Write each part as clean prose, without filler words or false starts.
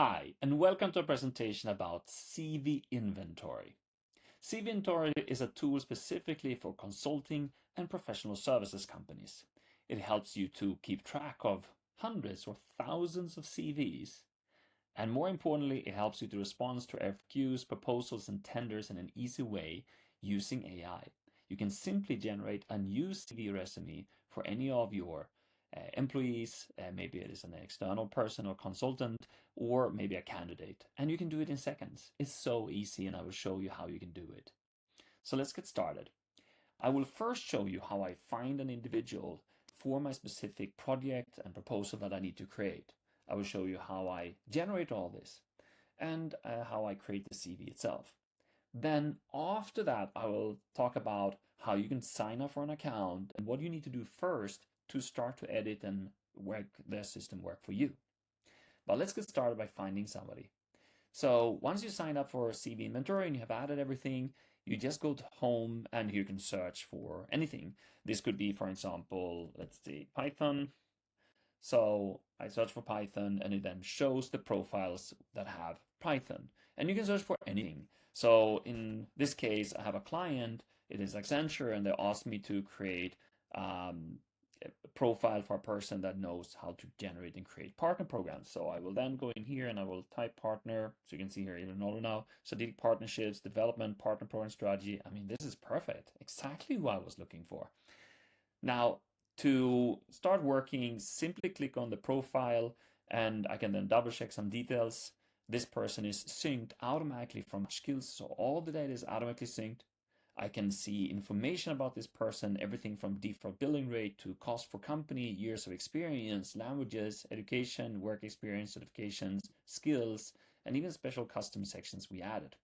Hi, and welcome to a presentation about CV inventory. CV inventory is a tool specifically for consulting and professional services companies. It helps you to keep track of hundreds or thousands of CVs. And more importantly, it helps you to respond to RFQs, proposals, and tenders in an easy way using AI. You can simply generate a new CV resume for any of your employees, maybe it is an external person or consultant, or maybe a candidate. And you can do it in seconds. It's so easy, and I will show you how you can do it. So let's get started. I will first show you how I find an individual for my specific project and proposal that I need to create. I will show you how I generate all this and how I create the CV itself. Then after that, I will talk about how you can sign up for an account and what you need to do first to start to edit and work the system work for you. But let's get started by finding somebody. So once you sign up for CV inventory and you have added everything, you just go to home and you can search for anything. This could be, for example, let's see, Python. So I search for Python and it then shows the profiles that have Python. And you can search for anything. So in this case, I have a client, it is Accenture, and they asked me to create a profile for a person that knows how to generate and create partner programs. So I will then go in here and I will type partner. So you can see here even now, strategic partnerships, development, partner program strategy. I mean, this is perfect. Exactly what I was looking for. Now, to start working, simply click on the profile and I can then double check some details. This person is synced automatically from MuchSkills, so all the data is automatically synced. I can see information about this person, everything from default billing rate to cost for company, years of experience, languages, education, work experience, certifications, skills, and even special custom sections we added.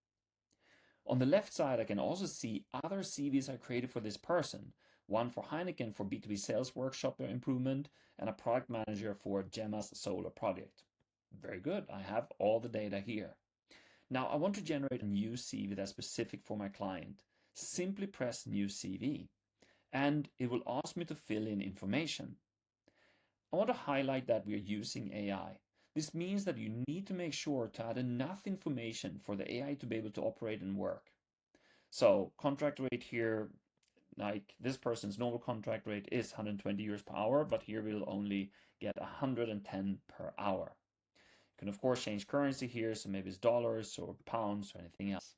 On the left side, I can also see other CVs I created for this person. One for Heineken for B2B sales workshop improvement, and a product manager for Gemma's solar project. Very good, I have all the data here. Now I want to generate a new CV that's specific for my client. Simply press New CV, and it will ask me to fill in information. I want to highlight that we are using AI. This means that you need to make sure to add enough information for the AI to be able to operate and work. So contract rate here, like this person's normal contract rate is 120 euros per hour, but here we'll only get 110 per hour. You can of course change currency here, so maybe it's dollars or pounds or anything else.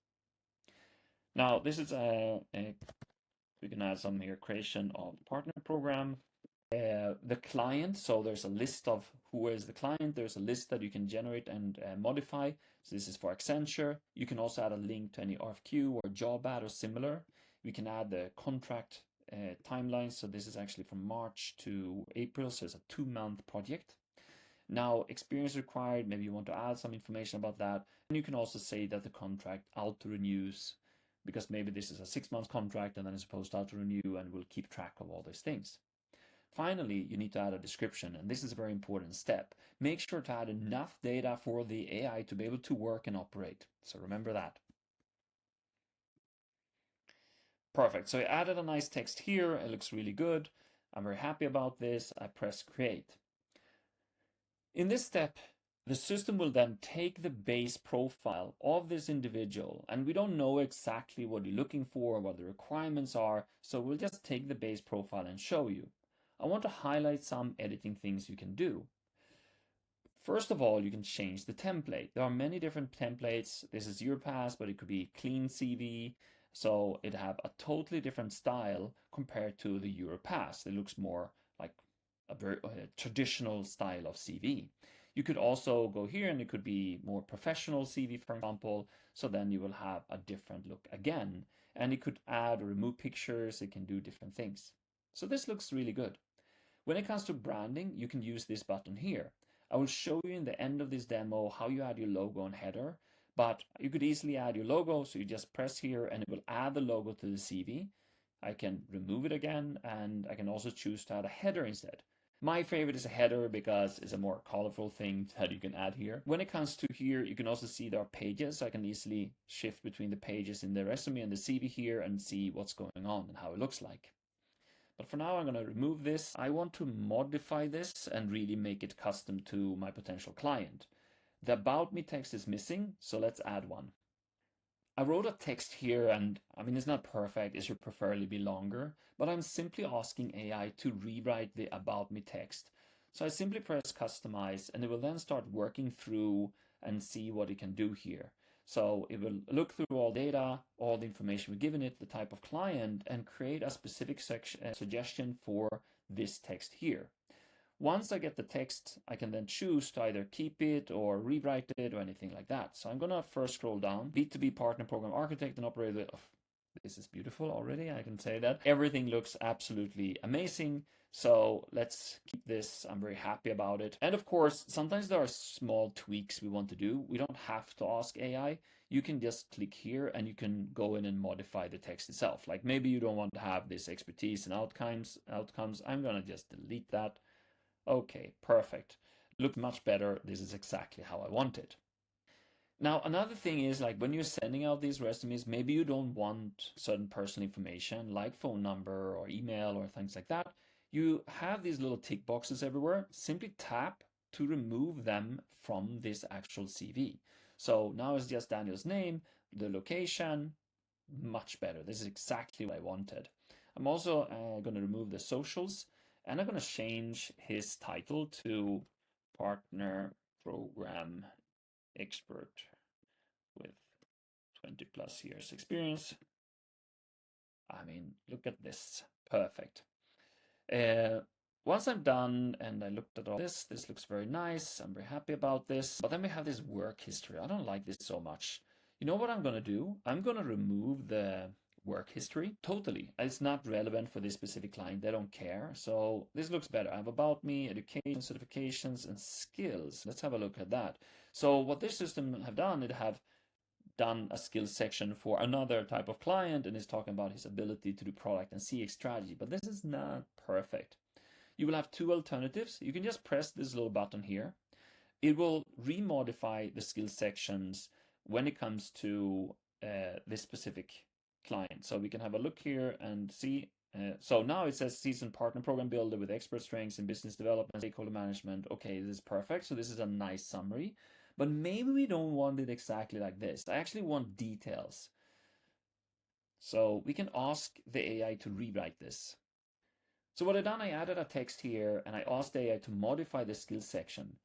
Now this is we can add some here, creation of the partner program. The client, so there's a list of who is the client, there's a list that you can generate and modify. So this is for Accenture. You can also add a link to any RFQ or job ad or similar. We can add the contract timeline. So this is actually from March to April, so it's a 2-month project. Now, experience required, maybe you want to add some information about that. And you can also say that the contract auto-renews, because maybe this is a 6-month contract and then it's supposed to auto-renew and we'll keep track of all these things. Finally, you need to add a description, and this is a very important step. Make sure to add enough data for the AI to be able to work and operate. So remember that. Perfect. So I added a nice text here. It looks really good. I'm very happy about this. I press create. In this step, the system will then take the base profile of this individual, and we don't know exactly what you're looking for, what the requirements are, so we'll just take the base profile and show you. I want to highlight some editing things you can do. First of all, you can change the template. There are many different templates. This is Europass, but it could be clean CV. So it have a totally different style compared to the Europass. It looks more like a very traditional style of CV. You could also go here and it could be more professional CV, for example. So then you will have a different look again. And it could add or remove pictures. It can do different things. So this looks really good. When it comes to branding, you can use this button here. I will show you in the end of this demo how you add your logo and header, but you could easily add your logo. So you just press here and it will add the logo to the CV. I can remove it again, and I can also choose to add a header instead. My favorite is a header because it's a more colorful thing that you can add here. When it comes to here, you can also see there are pages. So I can easily shift between the pages in the resume and the CV here and see what's going on and how it looks like. But for now, I'm going to remove this. I want to modify this and really make it custom to my potential client. The about me text is missing, so let's add one. I wrote a text here, and I mean, it's not perfect, it should preferably be longer, but I'm simply asking AI to rewrite the about me text. So I simply press customize, and it will then start working through and see what it can do here. So it will look through all data, all the information we've given it, the type of client, and create a specific suggestion for this text here. Once I get the text, I can then choose to either keep it or rewrite it or anything like that. So I'm going to first scroll down. B2B partner program architect and operator. Oh, this is beautiful already, I can say that. Everything looks absolutely amazing. So let's keep this. I'm very happy about it. And of course, sometimes there are small tweaks we want to do. We don't have to ask AI. You can just click here and you can go in and modify the text itself. Like maybe you don't want to have this expertise and outcomes. I'm going to just delete that. Okay, perfect. Look much better. This is exactly how I want it. Now, another thing is like when you're sending out these resumes, maybe you don't want certain personal information like phone number or email or things like that. You have these little tick boxes everywhere. Simply tap to remove them from this actual CV. So now it's just Daniel's name, the location, much better. This is exactly what I wanted. I'm also going to remove the socials, and I'm going to change his title to Partner Program Expert with 20 plus years experience. I mean, look at this. Perfect. Once I'm done and I looked at all this looks very nice. I'm very happy about this. But then we have this work history. I don't like this so much. You know what I'm going to do? I'm going to remove the work history totally. It's not relevant for this specific client. They don't care. So this looks better. I have about me, education, certifications, and skills. Let's have a look at that. So what this system have done, it have done a skills section for another type of client and is talking about his ability to do product and CX strategy. But this is not perfect. You will have two alternatives. You can just press this little button here. It will remodify the skills sections when it comes to this specific client. So we can have a look here and see. So now it says seasoned partner program builder with expert strengths in business development, stakeholder management. Okay, this is perfect. So this is a nice summary, but maybe we don't want it exactly like this. I actually want details. So we can ask the AI to rewrite this. So what I've done, I added a text here and I asked the AI to modify the skills section.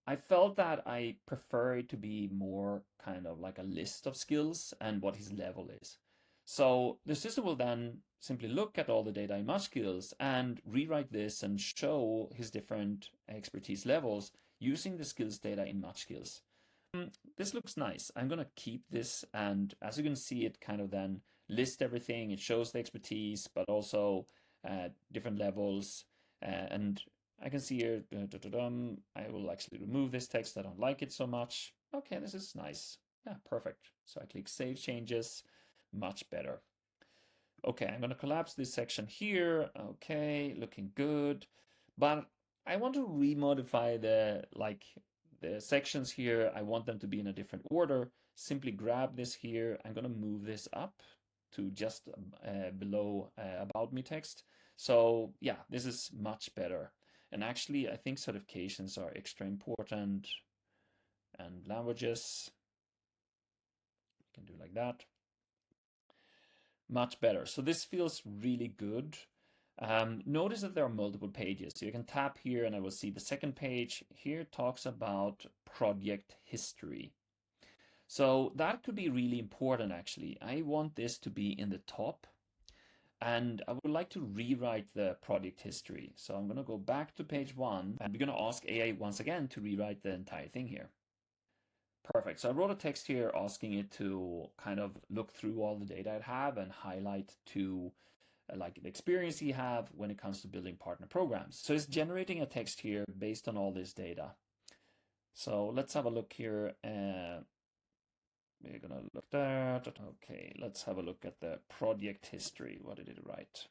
I felt that I prefer it to be more kind of like a list of skills and what his level is. So the system will then simply look at all the data in MuchSkills and rewrite this and show his different expertise levels using the skills data in MuchSkills. This looks nice. I'm going to keep this, and as you can see, it kind of then lists everything. It shows the expertise, but also different levels, and I can see here, I will actually remove this text. I don't like it so much. Okay, this is nice. Yeah, perfect. So I click Save Changes, much better. Okay, I'm going to collapse this section here. Okay, looking good. But I want to remodify the sections here. I want them to be in a different order. Simply grab this here. I'm going to move this up to just below about me text. So yeah, this is much better. And actually, I think certifications are extra important, and languages, you can do like that. Much better. So this feels really good. Notice that there are multiple pages. So you can tap here and I will see the second page. Here talks about project history. So that could be really important actually. I want this to be in the top. And I would like to rewrite the project history. So I'm going to go back to page 1 and we're going to ask AI once again to rewrite the entire thing here. Perfect. So I wrote a text here asking it to kind of look through all the data I have and highlight to like the experience you have when it comes to building partner programs. So it's generating a text here based on all this data. So let's have a look here. We're gonna look there. Okay, let's have a look at the project history. What did it write?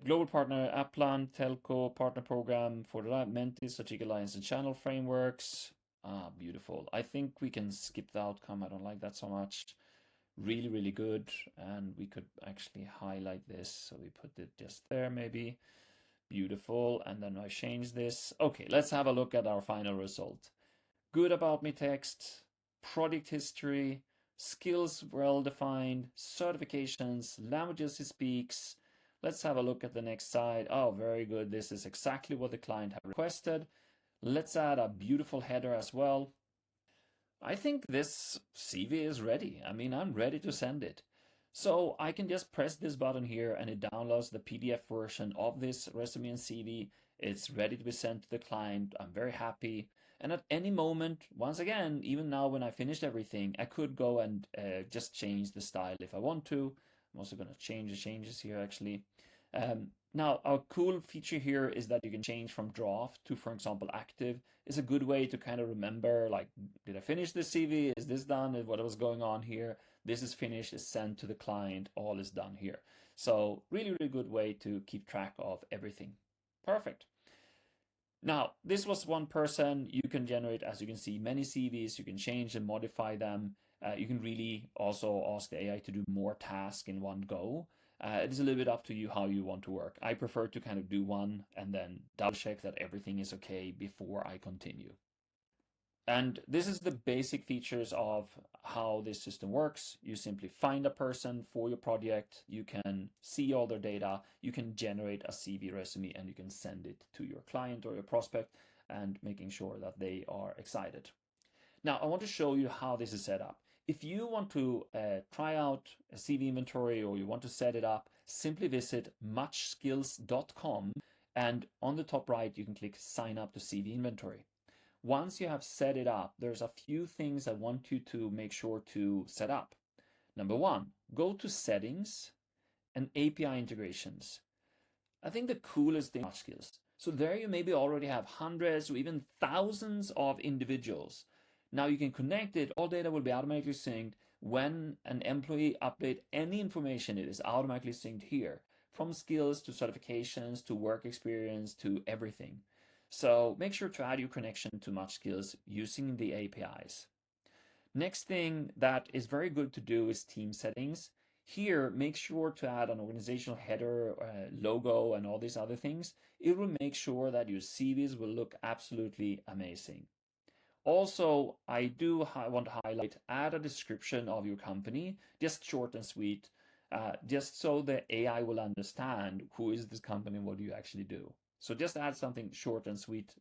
Global partner, Applan, Telco, partner program for the Menti, strategic alliance and channel frameworks. Ah, beautiful. I think we can skip the outcome. I don't like that so much. Really, really good. And we could actually highlight this. So we put it just there maybe. Beautiful. And then I change this. Okay, let's have a look at our final result. Good about me text, project history, skills well defined, certifications, languages he speaks. Let's have a look at the next side. Oh, very good. This is exactly what the client had requested. Let's add a beautiful header as well. I think this CV is ready. I mean, I'm ready to send it. So I can just press this button here and it downloads the PDF version of this resume and CV. It's ready to be sent to the client. I'm very happy. And at any moment, once again, even now when I finished everything, I could go and just change the style if I want to. I'm also going to change the changes here actually. Now, a cool feature here is that you can change from draft to, for example, active. Is a good way to kind of remember, like, did I finish this CV? Is this done? What was going on here? This is finished, is sent to the client, all is done here. So really, really good way to keep track of everything. Perfect. Now, this was one person. You can generate, as you can see, many CVs. You can change and modify them. You can really also ask the AI to do more tasks in one go. It is a little bit up to you how you want to work. I prefer to kind of do one and then double check that everything is okay before I continue. And this is the basic features of how this system works. You simply find a person for your project. You can see all their data. You can generate a CV resume and you can send it to your client or your prospect and making sure that they are excited. Now, I want to show you how this is set up. If you want to try out a CV inventory or you want to set it up, simply visit MuchSkills.com and on the top right, you can click sign up to CV inventory. Once you have set it up, there's a few things I want you to make sure to set up. Number one, go to settings and API integrations. I think the coolest thing is MuchSkills. So there you maybe already have hundreds or even thousands of individuals. Now you can connect it, all data will be automatically synced. When an employee updates any information, it is automatically synced here. From skills to certifications to work experience to everything. So make sure to add your connection to MuchSkills using the APIs. Next thing that is very good to do is team settings. Here, make sure to add an organizational header, logo, and all these other things. It will make sure that your CVs will look absolutely amazing. Also, I do want to highlight, add a description of your company, just short and sweet, just so the AI will understand who is this company and what do you actually do. So just add something short and sweet.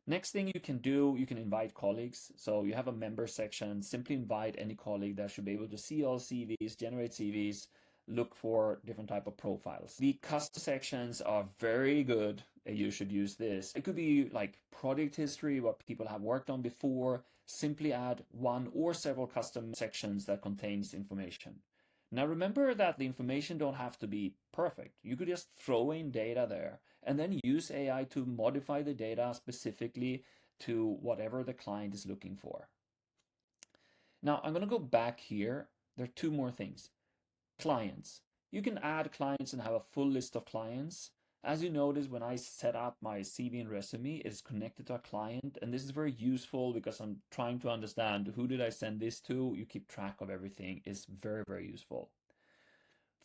Next thing you can do, you can invite colleagues. So you have a member section, simply invite any colleague that should be able to see all CVs, generate CVs, look for different type of profiles. The custom sections are very good. You should use this. It could be like product history, what people have worked on before. Simply add one or several custom sections that contains information. Now remember that the information don't have to be perfect. You could just throw in data there and then use AI to modify the data specifically to whatever the client is looking for. Now I'm going to go back here. There are two more things. Clients. You can add clients and have a full list of clients. As you notice, when I set up my CV and resume, it is connected to a client. And this is very useful because I'm trying to understand who did I send this to. You keep track of everything. It's very, very useful.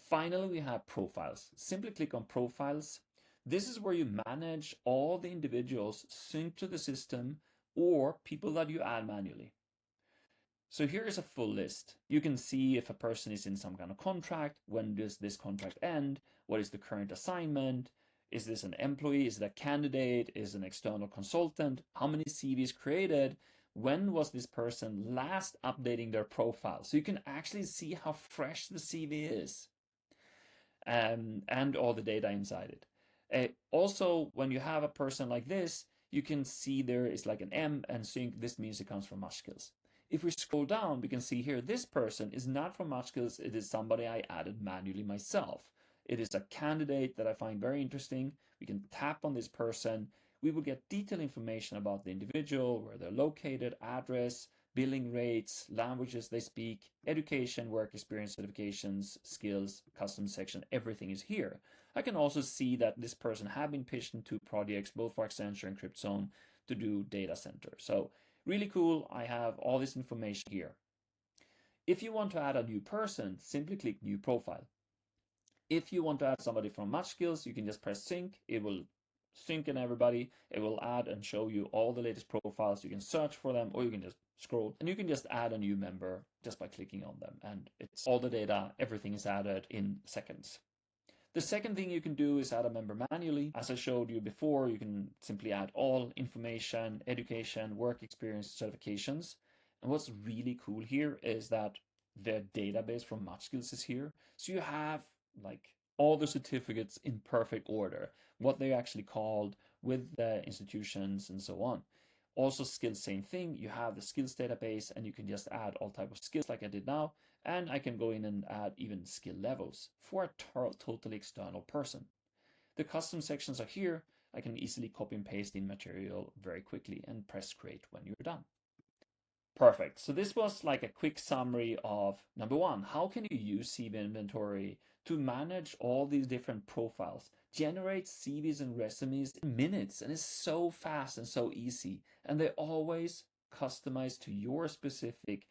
Finally, we have profiles. Simply click on profiles. This is where you manage all the individuals synced to the system or people that you add manually. So here is a full list. You can see if a person is in some kind of contract, when does this contract end, what is the current assignment, is this an employee, is it a candidate, is it an external consultant, how many CVs created, when was this person last updating their profile. So you can actually see how fresh the CV is and all the data inside it. Also, when you have a person like this, you can see there is like an M and sync. This means it comes from MuchSkills. If we scroll down, we can see here, this person is not from MuchSkills. It is somebody I added manually myself. It is a candidate that I find very interesting. We can tap on this person. We will get detailed information about the individual, where they're located, address, billing rates, languages they speak, education, work experience, certifications, skills, custom section, everything is here. I can also see that this person have been pitched into projects, both for Accenture and CryptZone, to do data center. So really cool. I have all this information here. If you want to add a new person, simply click new profile. If you want to add somebody from MuchSkills, you can just press sync. It will sync in everybody. It will add and show you all the latest profiles. You can search for them, or you can just scroll, and you can just add a new member just by clicking on them. And it's all the data, everything is added in seconds. The second thing you can do is add a member manually. As I showed you before, you can simply add all information, education, work experience, certifications. And what's really cool here is that the database from MuchSkills is here. So you have like all the certificates in perfect order, what they're actually called, with the institutions and so on. Also skills, same thing. You have the skills database and you can just add all type of skills like I did now. And I can go in and add even skill levels for a totally external person. The custom sections are here. I can easily copy and paste in material very quickly and press create when you're done. Perfect. So this was like a quick summary of number one, how can you use CV inventory to manage all these different profiles, generate CVs and resumes in minutes, and it's so fast and so easy. And they're always customized to your specific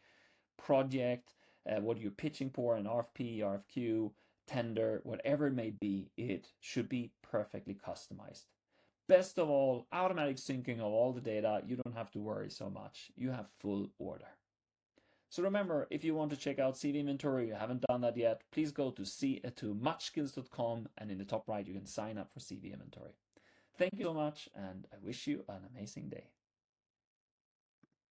project, what you're pitching for, an RFP, RFQ, tender, whatever it may be, it should be perfectly customized. Best of all, automatic syncing of all the data. You don't have to worry so much. You have full order. So remember, if you want to check out CV Inventory, you haven't done that yet, please go to muchskills.com, and in the top right, you can sign up for CV Inventory. Thank you so much, and I wish you an amazing day.